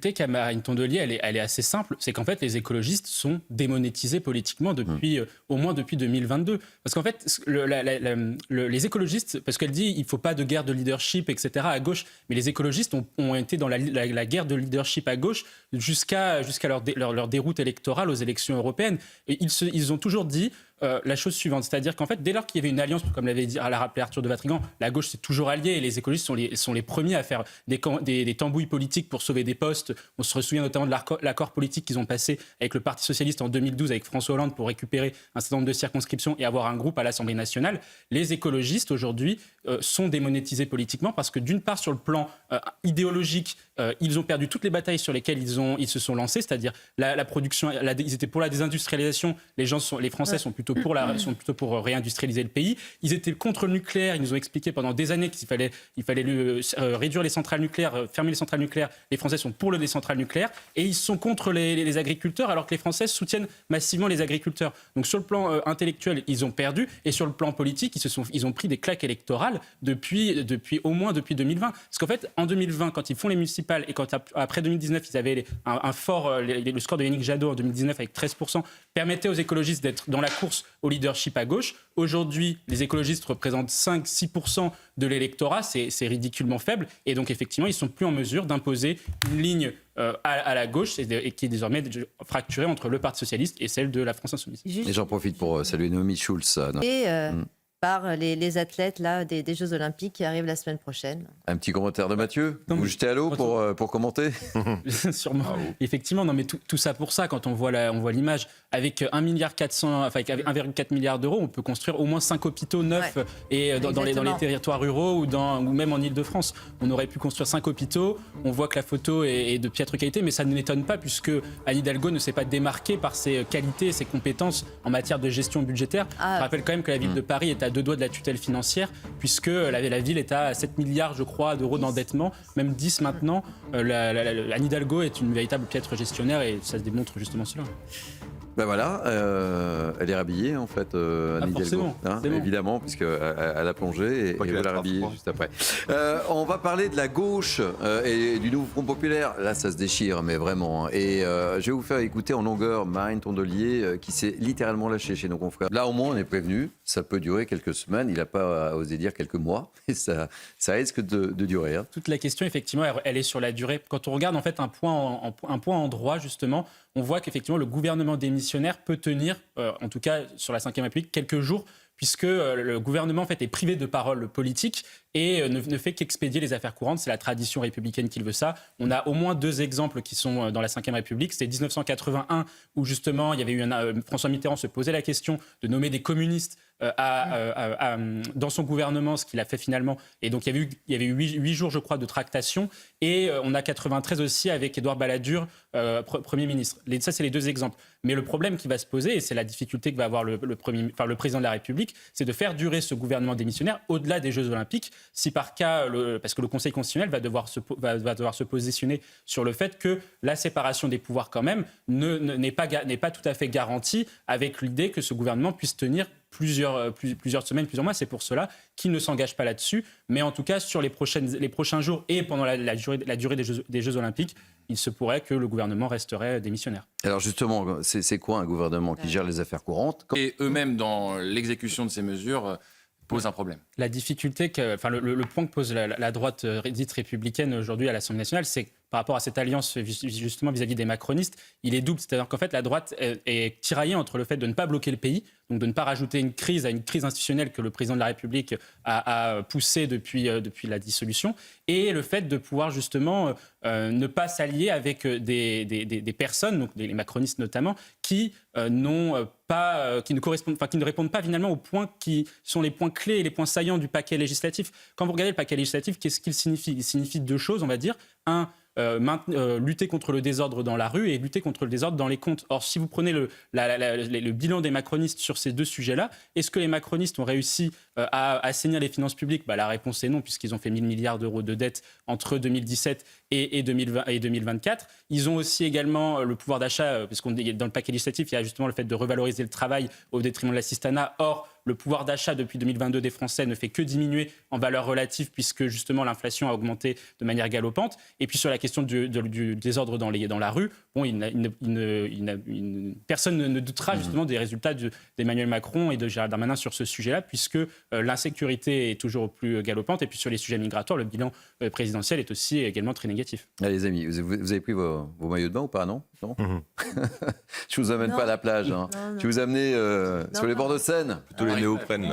Qu'a Marine Tondelier, elle est assez simple, c'est qu'en fait les écologistes sont démonétisés politiquement depuis au moins depuis 2022. Parce qu'en fait les écologistes, parce qu'elle dit il faut pas de guerre de leadership, etc. à gauche, mais les écologistes ont été dans la guerre de leadership à gauche jusqu'à leur déroute électorale aux élections européennes. Et ils ont toujours dit la chose suivante, c'est-à-dire qu'en fait, dès lors qu'il y avait une alliance, comme l'a rappelé Arthur de Vatrigan, la gauche s'est toujours alliée et les écologistes sont les premiers à faire des tambouilles politiques pour sauver des postes. On se souvient notamment de l'accord politique qu'ils ont passé avec le Parti socialiste en 2012 avec François Hollande pour récupérer un certain nombre de circonscriptions et avoir un groupe à l'Assemblée nationale. Les écologistes aujourd'hui sont démonétisés politiquement parce que d'une part sur le plan idéologique, ils ont perdu toutes les batailles sur lesquelles ils se sont lancés, c'est-à-dire la production, ils étaient pour la désindustrialisation, les Français sont plutôt pour réindustrialiser le pays. Ils étaient contre le nucléaire, ils nous ont expliqué pendant des années qu'il fallait réduire les centrales nucléaires, fermer les centrales nucléaires. Les Français sont pour des centrales nucléaires et ils sont contre les agriculteurs alors que les Français soutiennent massivement les agriculteurs. Donc sur le plan intellectuel, ils ont perdu et sur le plan politique, ils ont pris des claques électorales au moins depuis 2020. Parce qu'en fait, en 2020, quand ils font les municipales et quand après 2019, ils avaient le score de Yannick Jadot en 2019 avec 13%, permettait aux écologistes d'être dans la course au leadership à gauche. Aujourd'hui, les écologistes représentent 5-6% de l'électorat, c'est ridiculement faible. Et donc, effectivement, ils ne sont plus en mesure d'imposer une ligne à la gauche et qui est désormais fracturée entre le Parti socialiste et celle de la France insoumise. Et j'en profite pour saluer Noémie Schulz. Par les athlètes là, des Jeux Olympiques qui arrivent la semaine prochaine. Un petit commentaire de Mathieu. Vous jetez à l'eau pour commenter. Sûrement. Effectivement, non, mais tout ça pour ça, quand on voit l'image, avec 1,4 milliard d'euros, on peut construire au moins 5 hôpitaux neufs et dans les territoires ruraux ou même en Ile-de-France. On aurait pu construire 5 hôpitaux. On voit que la photo est de piètre qualité, mais ça ne m'étonne pas puisque Anne Hidalgo ne s'est pas démarquée par ses qualités et ses compétences en matière de gestion budgétaire. Je rappelle quand même que la ville de Paris est à 2 doigts de la tutelle financière, puisque la ville est à 7 milliards, je crois, d'euros d'endettement, même 10 maintenant. Anne Hidalgo est une véritable piètre gestionnaire et ça se démontre justement cela. Ben voilà, elle est rhabillée en fait, Anne Hidalgo, évidemment, puisqu'elle a plongé et elle va la rhabiller juste après. On va parler de la gauche et du nouveau Front populaire. Là, ça se déchire, mais vraiment. Et je vais vous faire écouter en longueur Marine Tondelier qui s'est littéralement lâchée chez nos confrères. Là, au moins, on est prévenu. Ça peut durer quelques semaines. Il n'a pas osé dire quelques mois. Et ça risque de durer. Hein. Toute la question, effectivement, elle est sur la durée. Quand on regarde en fait un point en droit, justement, on voit qu'effectivement le gouvernement démissionnaire peut tenir, en tout cas sur la Ve République, quelques jours, puisque le gouvernement en fait, est privé de parole politique et ne fait qu'expédier les affaires courantes. C'est la tradition républicaine qui veut ça. On a au moins 2 exemples qui sont dans la Ve République. C'était 1981, où justement, il y avait eu François Mitterrand se posait la question de nommer des communistes dans son gouvernement, ce qu'il a fait finalement. Et donc, il y avait eu 8 jours, je crois, de tractation. Et on a 93 aussi avec Édouard Balladur, Premier ministre. Ça, c'est les 2 exemples. Mais le problème qui va se poser, et c'est la difficulté que va avoir le président de la République, c'est de faire durer ce gouvernement démissionnaire au-delà des Jeux Olympiques, si par cas, parce que le Conseil constitutionnel va devoir se positionner sur le fait que la séparation des pouvoirs quand même n'est pas tout à fait garantie avec l'idée que ce gouvernement puisse tenir plusieurs semaines, plusieurs mois. C'est pour cela qu'il ne s'engage pas là-dessus. Mais en tout cas, sur les prochains jours et pendant la durée des Jeux Olympiques, il se pourrait que le gouvernement resterait démissionnaire. Alors justement, c'est quoi un gouvernement qui gère les affaires courantes ? Et eux-mêmes, dans l'exécution de ces mesures, posent un problème. La difficulté, le point que pose la droite dite républicaine aujourd'hui à l'Assemblée nationale, c'est que par rapport à cette alliance justement vis-à-vis des macronistes, il est double. C'est-à-dire qu'en fait, la droite est tiraillée entre le fait de ne pas bloquer le pays, donc de ne pas rajouter une crise institutionnelle que le président de la République a poussée depuis la dissolution, et le fait de pouvoir justement ne pas s'allier avec des personnes, donc les macronistes notamment, qui ne répondent pas finalement aux points qui sont les points clés et les points saillants du paquet législatif. Quand vous regardez le paquet législatif, qu'est-ce qu'il signifie ? Il signifie 2 choses, on va dire. Lutter contre le désordre dans la rue et lutter contre le désordre dans les comptes. Or, si vous prenez le bilan des macronistes sur ces 2 sujets-là, est-ce que les macronistes ont réussi à assainir les finances publiques ? La réponse est non, puisqu'ils ont fait 1 000 milliards d'euros de dettes entre 2017 et 2024. Ils ont aussi également le pouvoir d'achat, puisqu'on dans le paquet législatif, il y a justement le fait de revaloriser le travail au détriment de l'assistanat. Or, Le pouvoir d'achat depuis 2022 des Français ne fait que diminuer en valeur relative puisque justement l'inflation a augmenté de manière galopante. Et puis sur la question du désordre dans la rue, bon, personne ne doutera justement des résultats d'Emmanuel Macron et de Gérald Darmanin sur ce sujet-là, puisque l'insécurité est toujours plus galopante. Et puis sur les sujets migratoires, le bilan présidentiel est aussi également très négatif. Allez, les amis, vous avez pris vos maillots de bain ou pas, non Je vous amène pas à la plage. Je vais vous amener sur les bords de Seine. Plutôt les néoprènes.